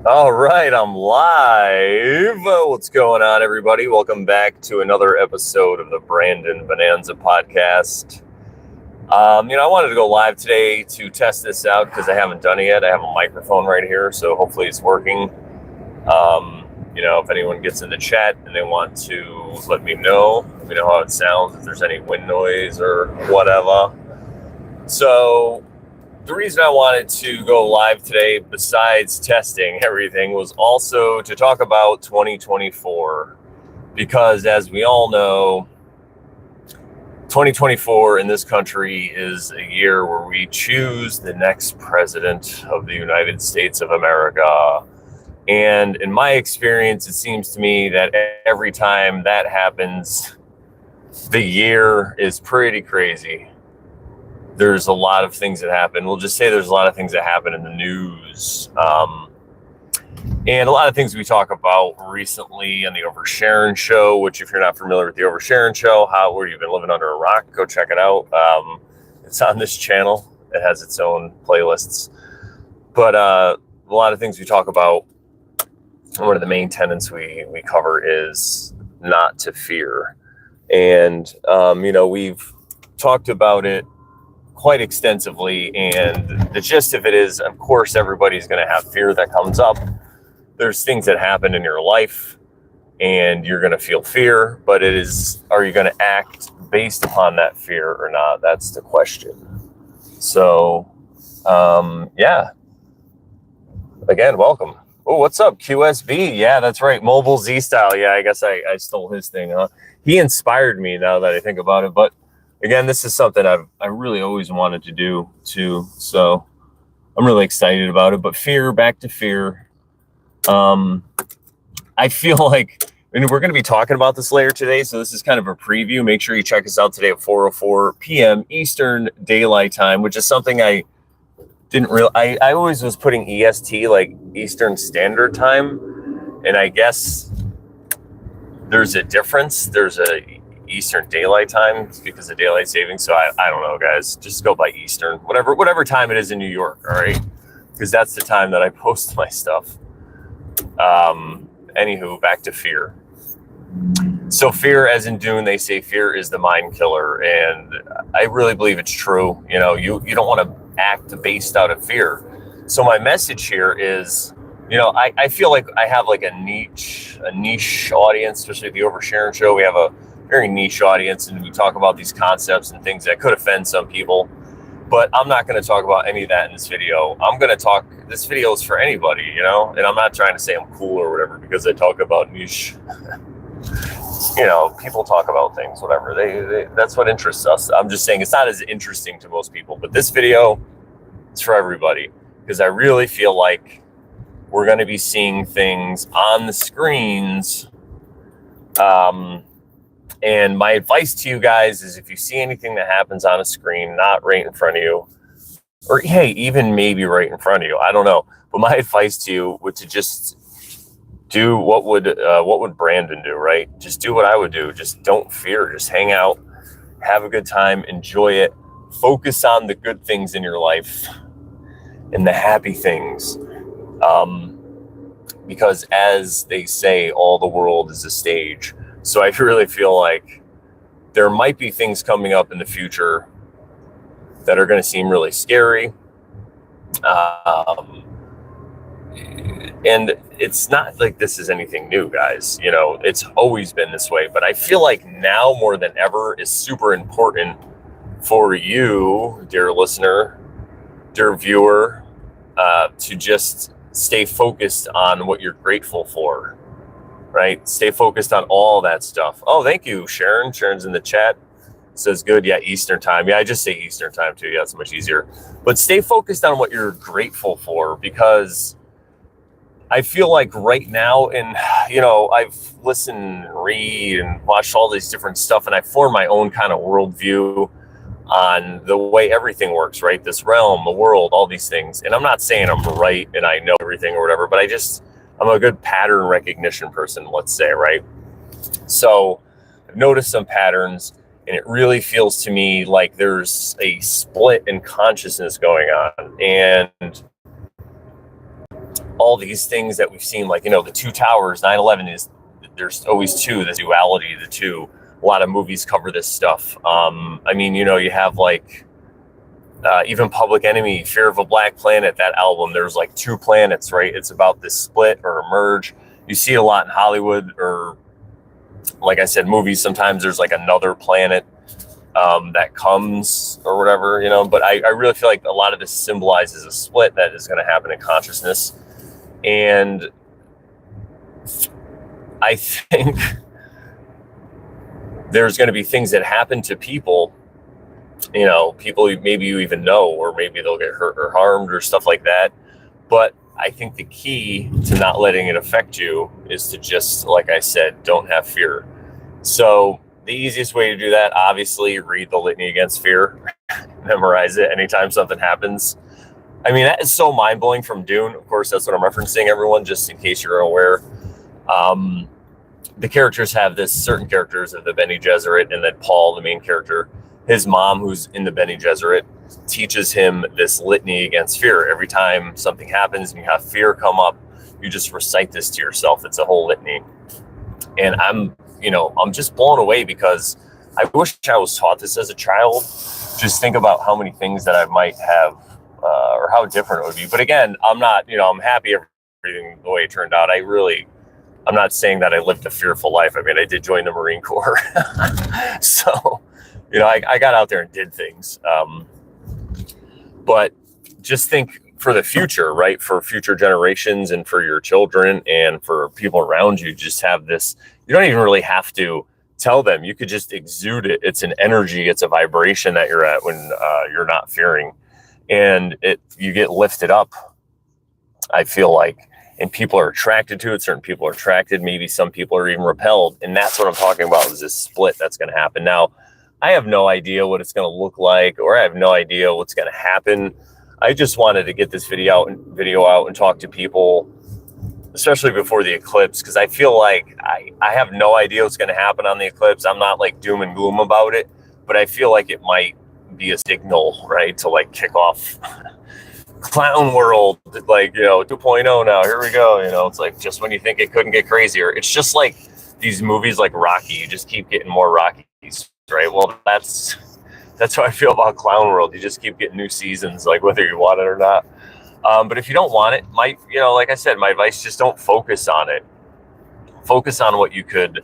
All right, I'm live. What's going on, everybody? Welcome back to another episode of the Brandon Bonanza podcast. I wanted to go live today to test this out because I haven't done it yet. I have a microphone right here, so hopefully it's working. If anyone gets in the chat and they want to let me know how it sounds, if there's any wind noise or whatever. So the reason I wanted to go live today, besides testing everything, was also to talk about 2024. Because as we all know, 2024 in this country is a year where we choose the next president of the United States of America. And in my experience, it seems to me that every time that happens, the year is pretty crazy. There's a lot of things that happen. We'll just say there's a lot of things that happen in the news. And a lot of things we talk about recently on the Oversharing Show, which if you're not familiar with the Oversharing Show, where you've been living under a rock, go check it out. It's on this channel. It has its own playlists. But a lot of things we talk about, one of the main tenets we cover is not to fear. And, we've talked about it quite extensively, and the gist of it is, of course, everybody's going to have fear that comes up. There's things that happen in your life and you're going to feel fear, but are you going to act based upon that fear or not? That's the question. So, again, welcome. Oh, what's up, QSB? Yeah, that's right. Mobile Z Style. Yeah, I guess I stole his thing, huh? He inspired me, now that I think about it. But again, this is something I really always wanted to do too. So I'm really excited about it. But back to fear. I feel like we're going to be talking about this later today. So this is kind of a preview. Make sure you check us out today at 4:04 p.m. Eastern Daylight Time, which is something I didn't I always was putting EST, like Eastern Standard Time. And I guess there's a difference. There's a Eastern Daylight Time because of daylight savings. So I don't know, guys. Just go by Eastern, whatever time it is in New York. All right, because that's the time that I post my stuff. Anywho, back to fear. So fear, as in Dune, they say fear is the mind killer, and I really believe it's true. You don't want to act based out of fear. So my message here is, I feel like I have like a niche audience, especially at the Oversharing Show. We have a very niche audience, and we talk about these concepts and things that could offend some people. But I'm not going to talk about any of that in this video. This video is for anybody, and I'm not trying to say I'm cool or whatever because I talk about niche. People talk about things, whatever. That's what interests us. I'm just saying it's not as interesting to most people. But this video is for everybody because I really feel like we're going to be seeing things on the screens. And my advice to you guys is if you see anything that happens on a screen, not right in front of you, or hey, even maybe right in front of you, I don't know. But my advice to you would to just do what would Brandon do, right? Just do what I would do. Just don't fear. Just hang out, have a good time, enjoy it. Focus on the good things in your life and the happy things. Because as they say, all the world is a stage. So I really feel like there might be things coming up in the future that are going to seem really scary. And it's not like this is anything new, guys. It's always been this way. But I feel like now more than ever is super important for you, dear listener, dear viewer, to just stay focused on what you're grateful for. Right? Stay focused on all that stuff. Oh, thank you, Sharon. Sharon's in the chat. Says good. Yeah, Eastern time. Yeah, I just say Eastern time too. Yeah, it's much easier. But stay focused on what you're grateful for, because I feel like right now, and I've listened and read and watched all these different stuff, and I formed my own kind of worldview on the way everything works, right? This realm, the world, all these things. And I'm not saying I'm right and I know everything or whatever, but I'm a good pattern recognition person, let's say, right? So I've noticed some patterns, and it really feels to me like there's a split in consciousness going on. And all these things that we've seen, like, the two towers, 9/11 is, there's always two, the duality of the two. A lot of movies cover this stuff. I mean, you have like, even Public Enemy, Fear of a Black Planet, that album, there's like two planets, right? It's about this split or a merge. You see a lot in Hollywood, or like I said, movies, sometimes there's like another planet that comes or whatever, but I really feel like a lot of this symbolizes a split that is going to happen in consciousness. And I think there's going to be things that happen to people, people maybe you even know, or maybe they'll get hurt or harmed or stuff like that. But I think the key to not letting it affect you is to just, like I said, don't have fear. So the easiest way to do that, obviously, read the Litany Against Fear, memorize it anytime something happens. I mean, that is so mind-blowing from Dune. Of course, that's what I'm referencing, everyone, just in case you're aware. The characters have this, certain characters of the Bene Gesserit, and then Paul, the main character, his mom, who's in the Bene Gesserit, teaches him this litany against fear. Every time something happens and you have fear come up, you just recite this to yourself. It's a whole litany. And I'm just blown away, because I wish I was taught this as a child. Just think about how many things that I might have, or how different it would be. But again, I'm not, I'm happy everything the way it turned out. I'm not saying that I lived a fearful life. I mean, I did join the Marine Corps. So, I got out there and did things. But just think for the future, right? For future generations and for your children and for people around you, just have this. You don't even really have to tell them. You could just exude it. It's an energy. It's a vibration that you're at when you're not fearing. And you get lifted up, I feel like. And people are attracted to it. Certain people are attracted. Maybe some people are even repelled. And that's what I'm talking about, is this split that's going to happen. Now, I have no idea what it's going to look like, or I have no idea what's going to happen. I just wanted to get this video out and talk to people, especially before the eclipse, because I feel like I have no idea what's going to happen on the eclipse. I'm not like doom and gloom about it, but I feel like it might be a signal, right, to like kick off clown world, like, 2.0 now, here we go. It's like, just when you think it couldn't get crazier, it's just like these movies like Rocky, you just keep getting more Rockies, right? Well, that's how I feel about clown world. You just keep getting new seasons, like whether you want it or not. But if you don't want it, like I said, my advice, just don't focus on it. Focus on what you could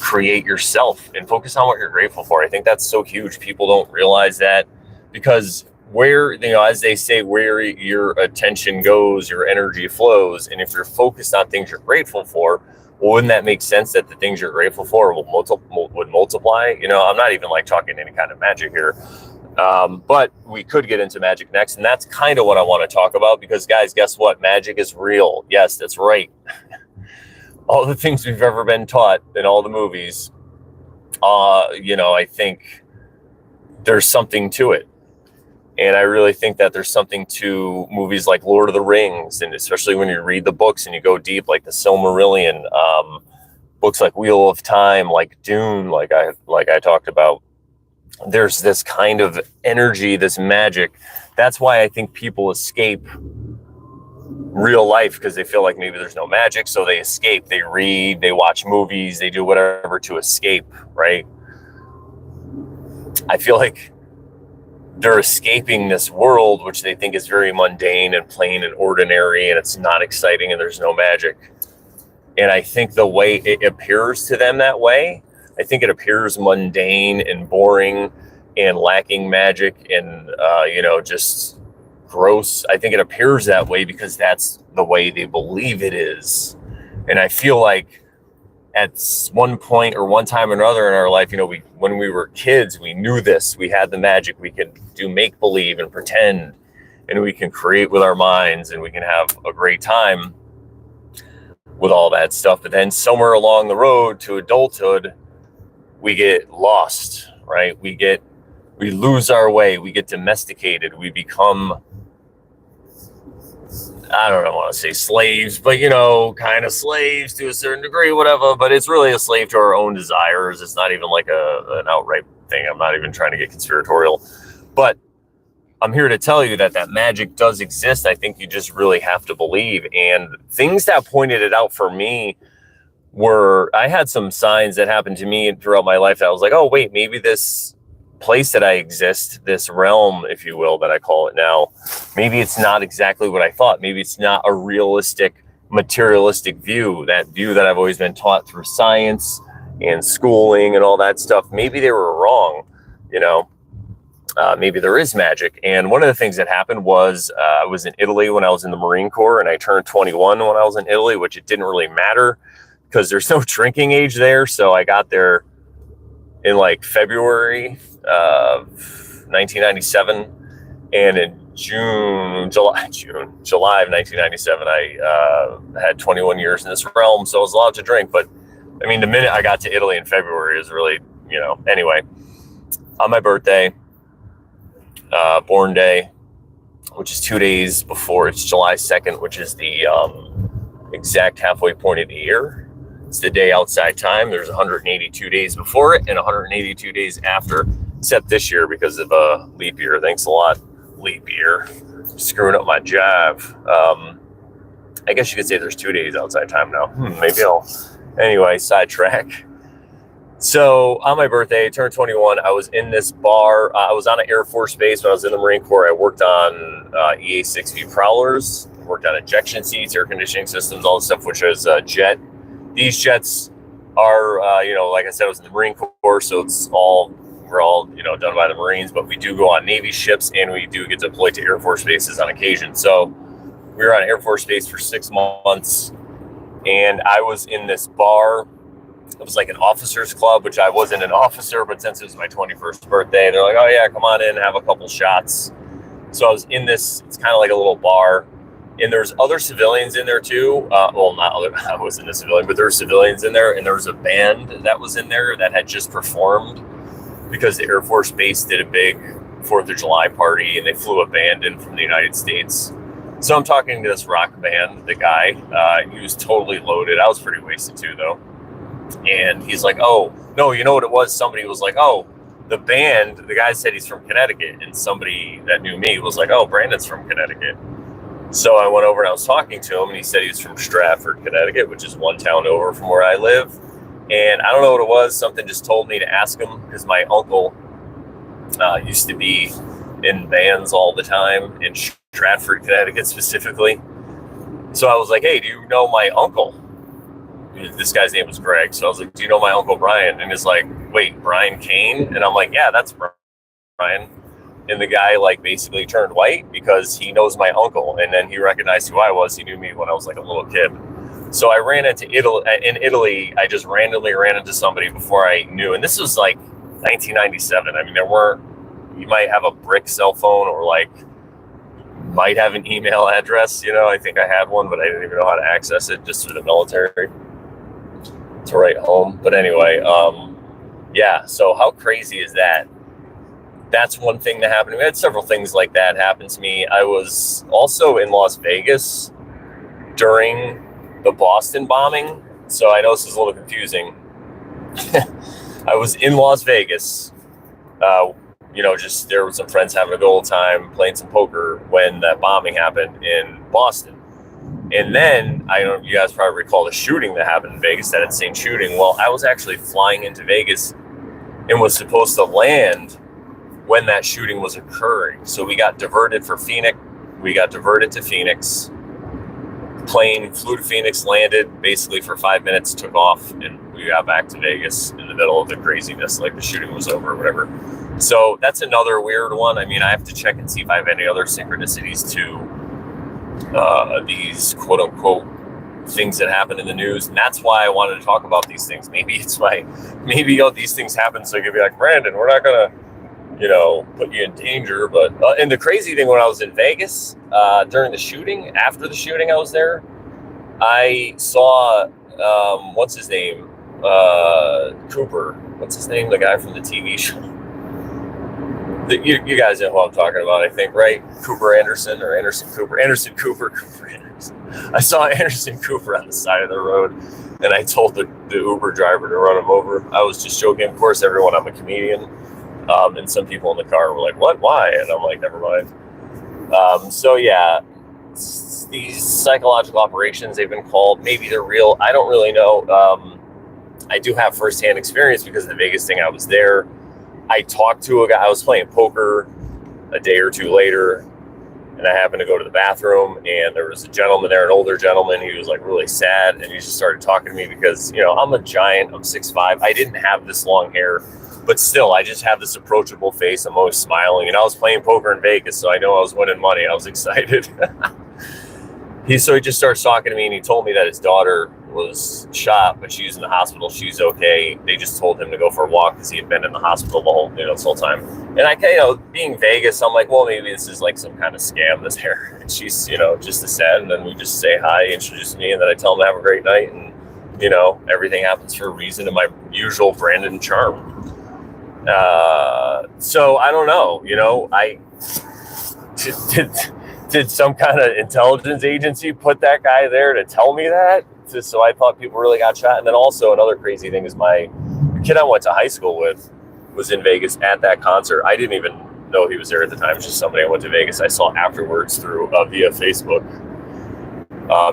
create yourself, and focus on what you're grateful for. I think that's so huge. People don't realize that, because where, as they say, where your attention goes, your energy flows. And if you're focused on things you're grateful for, well, wouldn't that make sense that the things you're grateful for would multiply? I'm not even like talking any kind of magic here. But we could get into magic next. And that's kind of what I want to talk about, because guys, guess what? Magic is real. Yes, that's right. All the things we've ever been taught in all the movies, I think there's something to it. And I really think that there's something to movies like Lord of the Rings, and especially when you read the books and you go deep, like the Silmarillion, books like Wheel of Time, like Dune, like I talked about. There's this kind of energy, this magic. That's why I think people escape real life, because they feel like maybe there's no magic, so they escape. They read, they watch movies, they do whatever to escape, right? I feel like they're escaping this world, which they think is very mundane and plain and ordinary, and it's not exciting, and there's no magic. And I think the way it appears to them that way, I think it appears mundane and boring and lacking magic and, just gross. I think it appears that way because that's the way they believe it is. And I feel like at one point or one time or another in our life, when we were kids, we knew this. We had the magic. We could do make-believe and pretend, and we can create with our minds, and we can have a great time with all that stuff. But then somewhere along the road to adulthood, we get lost, right? We lose our way. We get domesticated. We become, I don't want to say slaves, but, kind of slaves to a certain degree, whatever. But it's really a slave to our own desires. It's not even like an outright thing. I'm not even trying to get conspiratorial. But I'm here to tell you that magic does exist. I think you just really have to believe. And things that pointed it out for me I had some signs that happened to me throughout my life that I was like, oh, wait, maybe this place that I exist, this realm, if you will, that I call it now, maybe it's not exactly what I thought. Maybe it's not a realistic, materialistic view, that view that I've always been taught through science and schooling and all that stuff. Maybe they were wrong, maybe there is magic. And one of the things that happened was I was in Italy when I was in the Marine Corps, and I turned 21 when I was in Italy, which it didn't really matter because there's no drinking age there. So I got there in like February of 1997, and in July of 1997, I had 21 years in this realm, so I was allowed to drink. But I mean, the minute I got to Italy in February is really, anyway, on my birthday, born day, which is 2 days before, it's July 2nd, which is the exact halfway point of the year. It's the day outside time. There's 182 days before it and 182 days after, except this year because of a leap year. Thanks a lot, leap year. Screwing up my job. I guess you could say there's 2 days outside time now. Anyway, sidetrack. So on my birthday, I turned 21. I was in this bar. I was on an Air Force base when I was in the Marine Corps. I worked on EA-6V prowlers, worked on ejection seats, air conditioning systems, all the stuff, which is a jet. These jets are, like I said, I was in the Marine Corps, so we're all, done by the Marines, but we do go on Navy ships and we do get deployed to Air Force bases on occasion. So we were on Air Force base for 6 months, and I was in this bar. It was like an officers club, which I wasn't an officer, but since it was my 21st birthday, they're like, oh yeah, come on in, have a couple shots. So I was in this, it's kind of like a little bar. And there's other civilians in there too. I wasn't a civilian, but there were civilians in there. And there was a band that was in there that had just performed because the Air Force Base did a big 4th of July party, and they flew a band in from the United States. So I'm talking to this rock band, the guy, he was totally loaded. I was pretty wasted too, though. And he's like, oh, no, you know what it was? Somebody was like, oh, the band, the guy said he's from Connecticut. And somebody that knew me was like, oh, Brandon's from Connecticut. So I went over and I was talking to him, and he said he was from Stratford, Connecticut, which is one town over from where I live. And I don't know what it was. Something just told me to ask him, because my uncle used to be in bands all the time in Stratford, Connecticut specifically. So I was like, hey, do you know my uncle? This guy's name was Greg. So I was like, do you know my Uncle Brian? And he's like, wait, Brian Kane? And I'm like, yeah, that's Brian. And the guy basically turned white because he knows my uncle. And then he recognized who I was. He knew me when I was like a little kid. So I ran into Italy. In Italy, I just randomly ran into somebody before I knew. And this was like 1997. I mean, you might have a brick cell phone or might have an email address. I think I had one, but I didn't even know how to access it just through the military to write home. But anyway, yeah. So how crazy is that? That's one thing that happened. We had several things like that happen to me. I was also in Las Vegas during the Boston bombing. So I know this is a little confusing. I was in Las Vegas, just there with some friends having a good old time, playing some poker when that bombing happened in Boston. And then, you guys probably recall the shooting that happened in Vegas, that insane shooting. Well, I was actually flying into Vegas and was supposed to land when that shooting was occurring. So we got diverted for Phoenix. We got diverted to Phoenix. Plane flew to Phoenix, landed basically for 5 minutes, took off, and we got back to Vegas in the middle of the craziness, like the shooting was over or whatever. So that's another weird one. I mean, I have to check and see if I have any other synchronicities to these quote unquote things that happen in the news. And that's why I wanted to talk about these things. Maybe these things happen so you can be like, Brandon, we're not going to, put you in danger. But, and the crazy thing, when I was in Vegas, during the shooting, after the shooting, I was there, I saw, what's his name? Cooper. What's his name? The guy from the TV show. You guys know who I'm talking about, I think, right? Cooper Anderson or Anderson Cooper. Anderson Cooper. Cooper Anderson. I saw Anderson Cooper on the side of the road, and I told the Uber driver to run him over. I was just joking. Of course, everyone, I'm a comedian. And some people in the car were like, what, why? And I'm like, never mind. So yeah, these psychological operations, they've been called, maybe they're real. I don't really know. I do have firsthand experience because the Vegas thing, I was there. I talked to a guy, I was playing poker a day or two later, and I happened to go to the bathroom, and there was a gentleman there, an older gentleman. He was like really sad, and he just started talking to me because, you know, I'm a giant, I'm 6'5". I didn't have this long hair, but still, I just have this approachable face. I'm always smiling, and I was playing poker in Vegas, so I know I was winning money. I was excited. He just starts talking to me, and he told me that his daughter was shot, but she was in the hospital. She's okay. They just told him to go for a walk because he had been in the hospital this whole time. And I, being Vegas, I'm like, well, maybe this is like some kind of scam that's here. And she's, just as sad. And then we just say hi, introduce me, and then I tell him to have a great night. And, everything happens for a reason, and my usual Brandon charm. So I don't know, I did some kind of intelligence agency put that guy there to tell me that? So I thought people really got shot. And then also another crazy thing is the kid I went to high school with was in Vegas at that concert. I didn't even know he was there at the time. It was just somebody I went to Vegas. I saw afterwards via Facebook.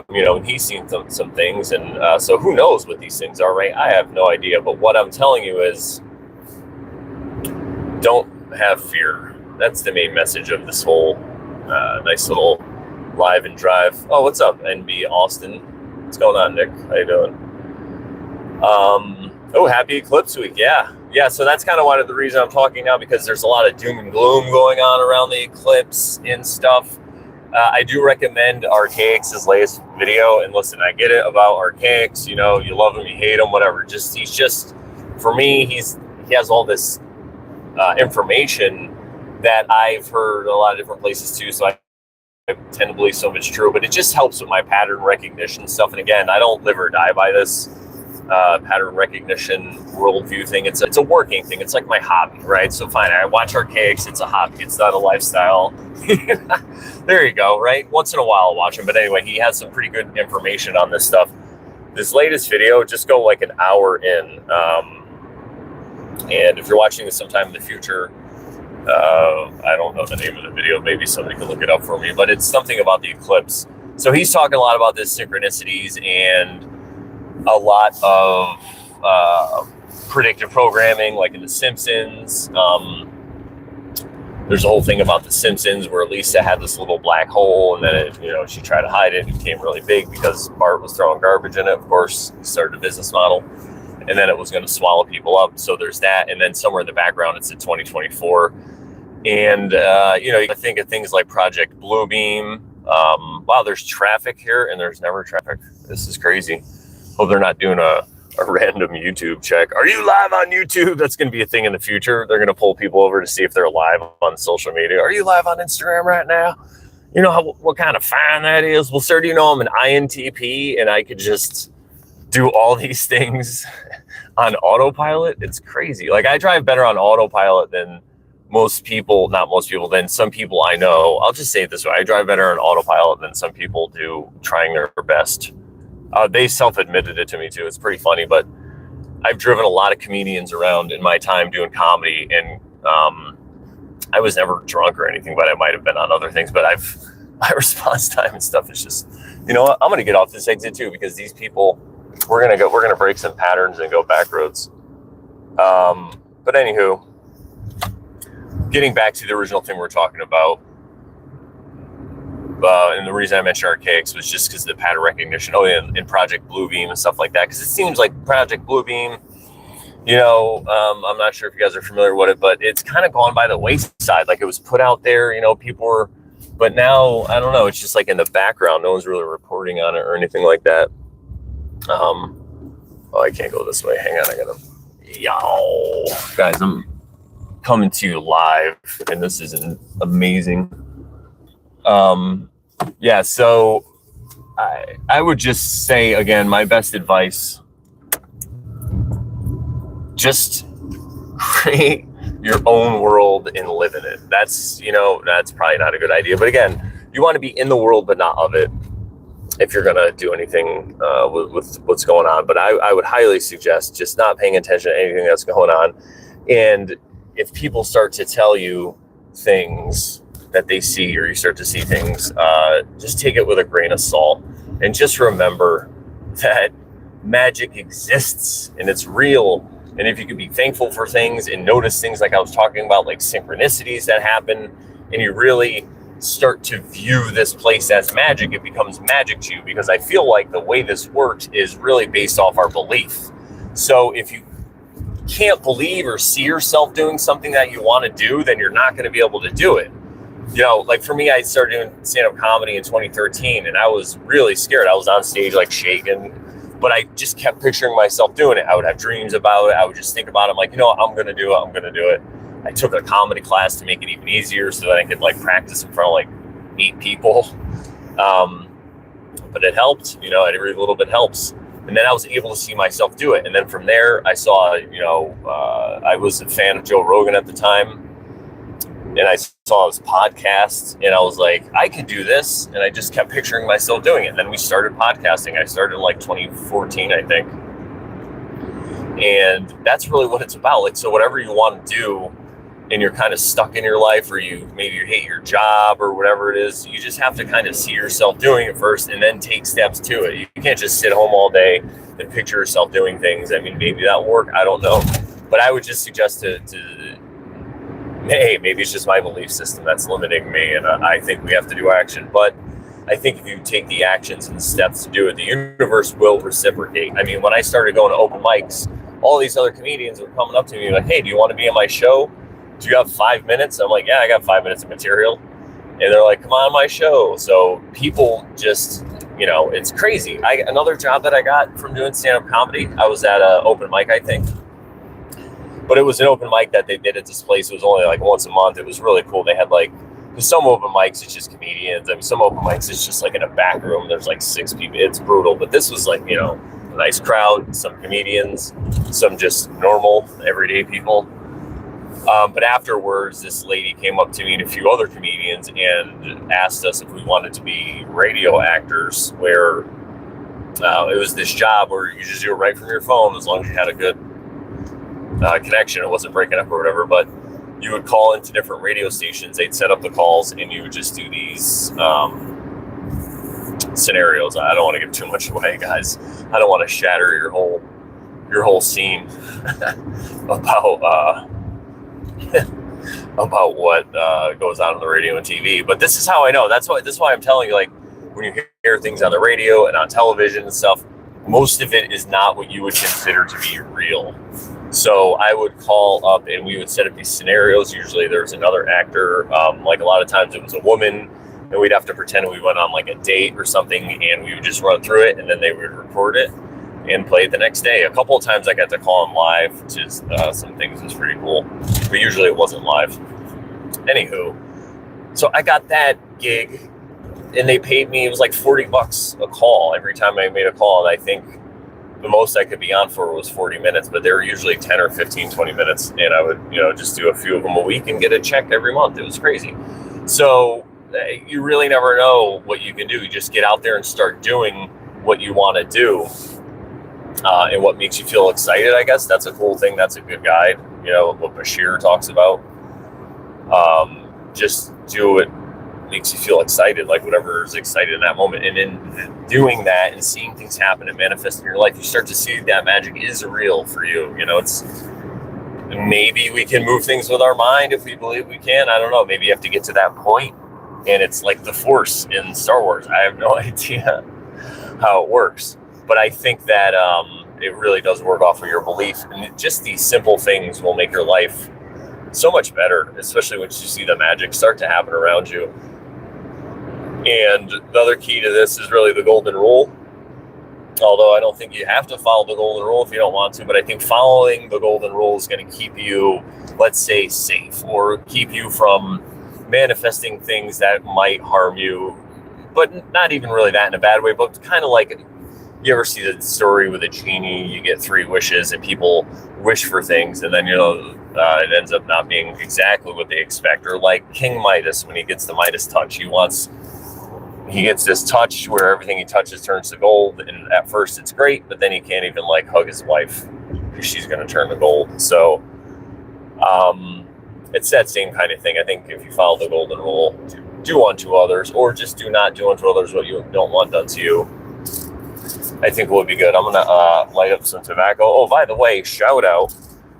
And he's seen some things. And so who knows what these things are, right? I have no idea. But what I'm telling you is don't have fear. That's the main message of this whole nice little live and drive. Oh, what's up, NB Austin? What's going on, Nick? How you doing? Happy Eclipse Week. Yeah. So that's kind of the reason I'm talking now, because there's a lot of doom and gloom going on around the eclipse and stuff. I do recommend Archaic's latest video. And listen, I get it about Archaic's. You love him, you hate him, whatever. For me, he has all this information that I've heard a lot of different places too. So I tend to believe some of it's true, but it just helps with my pattern recognition stuff. And again, I don't live or die by this pattern recognition worldview thing. It's a working thing. It's like my hobby, right? So fine, I watch Archaic's. It's a hobby. It's not a lifestyle. There you go, right? Once in a while I'll watch him. But anyway, he has some pretty good information on this stuff. This latest video, just go like an hour in. And if you're watching this sometime in the future, I don't know the name of the video. Maybe somebody can look it up for me, but it's something about the eclipse. So he's talking a lot about this synchronicities and a lot of predictive programming, like in The Simpsons. There's a whole thing about The Simpsons where Lisa had this little black hole, and then she tried to hide it. It became really big because Bart was throwing garbage in it. Of course, he started a business model, and then it was going to swallow people up. So there's that. And then somewhere in the background, it's in 2024. And, you think of things like Project Bluebeam. Wow, there's traffic here, and there's never traffic. This is crazy. Hope they're not doing a random YouTube check. Are you live on YouTube? That's going to be a thing in the future. They're going to pull people over to see if they're live on social media. Are you live on Instagram right now? You know what kind of fine that is? Well, sir, do you know I'm an INTP, and I could just do all these things on autopilot? It's crazy. Like, I drive better on autopilot than than some people I know. I'll just say it this way. I drive better on autopilot than some people do trying their best. They self-admitted it to me too. It's pretty funny, but I've driven a lot of comedians around in my time doing comedy, and I was never drunk or anything, but I might have been on other things. But my response time and stuff is just, you know what? I'm going to get off this exit too, because these people, we're going to break some patterns and go back roads. But anywho, getting back to the original thing we're talking about, and the reason I mentioned Archaic's was just because of the pattern recognition. In Project Bluebeam and stuff like that. Because it seems like Project Bluebeam, I'm not sure if you guys are familiar with it, but it's kind of gone by the wayside. Like, it was put out there, people were, but now, I don't know, it's just like in the background. No one's really reporting on it or anything like that. I can't go this way. Hang on, I gotta, guys, I'm coming to you live, and this is amazing. So I would just say, again, my best advice, just create your own world and live in it. That's probably not a good idea, but again, you want to be in the world but not of it if you're going to do anything with what's going on. But I would highly suggest just not paying attention to anything that's going on. And if people start to tell you things that they see, or you start to see things, just take it with a grain of salt, and just remember that magic exists and it's real. And if you can be thankful for things and notice things like I was talking about, like synchronicities that happen, and you really start to view this place as magic, it becomes magic to you, because I feel like the way this works is really based off our belief. So if you can't believe or see yourself doing something that you want to do, then you're not going to be able to do it. You know, like for me, I started doing stand-up comedy in 2013, and I was really scared. I was on stage like shaking, but I just kept picturing myself doing it. I would have dreams about it. I would just think about it. I'm like, you know what? I'm going to do it. I'm going to do it. I took a comedy class to make it even easier so that I could like practice in front of like 8 people. But it helped, you know, every little bit helps. And then I was able to see myself do it. And then from there, I saw, you know, I was a fan of Joe Rogan at the time. And I saw his podcast, and I was like, I could do this. And I just kept picturing myself doing it. And then we started podcasting. I started in like 2014, I think. And that's really what it's about. Like, so whatever you want to do, and you're kind of stuck in your life, or maybe you hate your job or whatever it is, you just have to kind of see yourself doing it first and then take steps to it. You can't just sit home all day and picture yourself doing things. I mean, maybe that'll work. I don't know. But I would just suggest hey, maybe it's just my belief system that's limiting me, and I think we have to do action. But I think if you take the actions and the steps to do it, the universe will reciprocate. I mean, when I started going to open mics, all these other comedians were coming up to me like, hey, do you want to be on my show? Do you have 5 minutes? I'm like, yeah, I got 5 minutes of material. And they're like, come on my show. So people just, you know, it's crazy. Another job that I got from doing stand-up comedy, I was at an open mic, I think. But it was an open mic that they did at this place. It was only like once a month. It was really cool. They had like, because some open mics, it's just comedians. I mean, some open mics, it's just like in a back room. There's like 6 people. It's brutal. But this was like, you know, a nice crowd, some comedians, some just normal, everyday people. But afterwards, this lady came up to me and a few other comedians and asked us if we wanted to be radio actors, where it was this job where you just do it right from your phone as long as you had a good connection. It wasn't breaking up or whatever, but you would call into different radio stations. They'd set up the calls, and you would just do these scenarios. I don't want to give too much away, guys. I don't want to shatter your whole scene about what goes on the radio and TV. But this is how I know. This is why I'm telling you, like, when you hear things on the radio and on television and stuff, most of it is not what you would consider to be real. So I would call up and we would set up these scenarios. Usually there's another actor. Like a lot of times it was a woman, and we'd have to pretend we went on like a date or something, and we would just run through it, and then they would record it and play it the next day. A couple of times I got to call them live to some things. Was pretty cool, but usually it wasn't live. Anywho, so I got that gig, and they paid me, it was like $40 a call every time I made a call. And I think the most I could be on for was 40 minutes, but they were usually 10 or 15, 20 minutes. And I would, you know, just do a few of them a week and get a check every month. It was crazy. So you really never know what you can do. You just get out there and start doing what you want to do. And what makes you feel excited, I guess. That's a cool thing. That's a good guide. You know, what Bashir talks about. Just do what makes you feel excited, like whatever is excited in that moment. And in doing that and seeing things happen and manifest in your life, you start to see that magic is real for you. You know, it's maybe we can move things with our mind if we believe we can. I don't know. Maybe you have to get to that point, and it's like the Force in Star Wars. I have no idea how it works, but I think that it really does work off of your belief, and just these simple things will make your life so much better, especially once you see the magic start to happen around you. And the other key to this is really the golden rule. Although I don't think you have to follow the golden rule if you don't want to, but I think following the golden rule is going to keep you, let's say, safe, or keep you from manifesting things that might harm you, but not even really that in a bad way, but kind of like, you ever see the story with a genie? You get 3 wishes and people wish for things, and then, you know, it ends up not being exactly what they expect. Or like King Midas, when he gets the Midas touch, he gets this touch where everything he touches turns to gold, and at first it's great, but then he can't even like hug his wife because she's going to turn to gold. So it's that same kind of thing. I think if you follow the golden rule, do unto others, or just do not do unto others what you don't want done to you, I think we'll be good. I'm going to light up some tobacco. Oh, by the way, shout out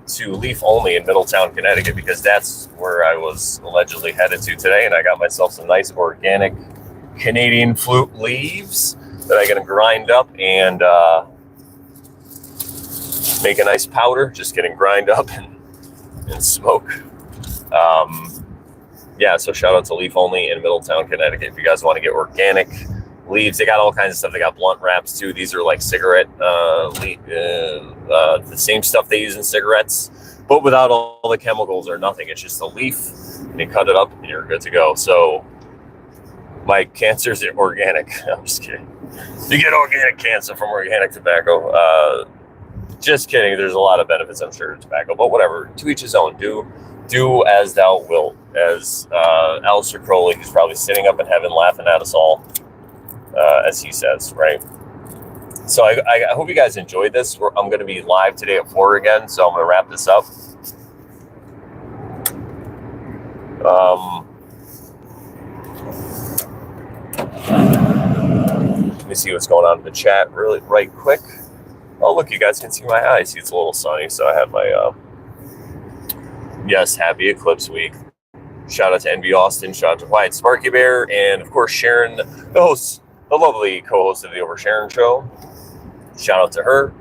to Leaf Only in Middletown, Connecticut, because that's where I was allegedly headed to today, and I got myself some nice organic Canadian flute leaves that I'm going to grind up and make a nice powder. Just getting grind up and smoke. Yeah, so shout out to Leaf Only in Middletown, Connecticut. If you guys want to get organic leaves, they got all kinds of stuff. They got blunt wraps too. These are like cigarette, the same stuff they use in cigarettes, but without all the chemicals or nothing. It's just a leaf, and you cut it up, and you're good to go. So my cancer's organic. I'm just kidding. You get organic cancer from organic tobacco. Just kidding. There's a lot of benefits, I'm sure, to tobacco, but whatever. To each his own. Do as thou wilt. As Aleister Crowley, who's probably sitting up in heaven laughing at us all, as he says, right? So I hope you guys enjoyed this. I'm going to be live today at 4 again, so I'm going to wrap this up. Let me see what's going on in the chat right quick. Oh, look, you guys can see my eyes. See, it's a little sunny, so I have my... Yes, happy Eclipse Week. Shout out to NB Austin. Shout out to Quiet Sparky Bear. And, of course, Sharon, the lovely co-host of the Over Sharon Show. Shout out to her.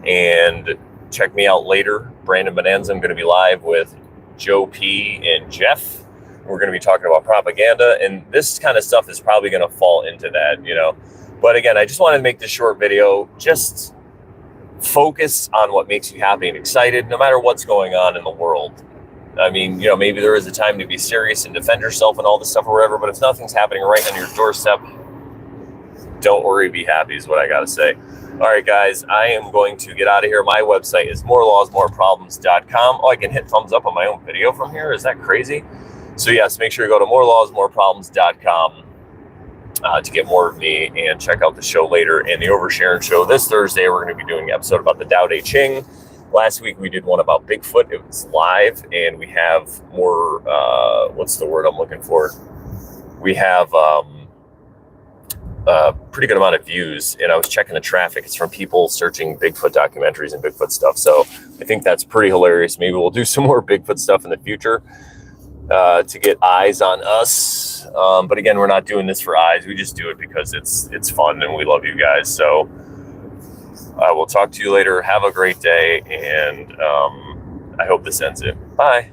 And check me out later. Brandon Bonanza. I'm going to be live with Joe P. and Jeff. We're going to be talking about propaganda. And this kind of stuff is probably going to fall into that, you know. But, again, I just wanted to make this short video. Just focus on what makes you happy and excited, no matter what's going on in the world. I mean, you know, maybe there is a time to be serious and defend yourself and all this stuff or whatever, but if nothing's happening right on your doorstep, don't worry, be happy is what I got to say. All right, guys, I am going to get out of here. My website is morelawsmoreproblems.com. Oh, I can hit thumbs up on my own video from here. Is that crazy? So, yes, make sure you go to morelawsmoreproblems.com to get more of me and check out the show later. And the Over Sharon Show this Thursday, we're going to be doing an episode about the Tao Te Ching. Last week we did one about Bigfoot. It was live, and we have more, what's the word I'm looking for? We have a pretty good amount of views, and I was checking the traffic. It's from people searching Bigfoot documentaries and Bigfoot stuff. So I think that's pretty hilarious. Maybe we'll do some more Bigfoot stuff in the future to get eyes on us. But again, we're not doing this for eyes. We just do it because it's fun and we love you guys. So I will talk to you later. Have a great day, and I hope this ends it. Bye.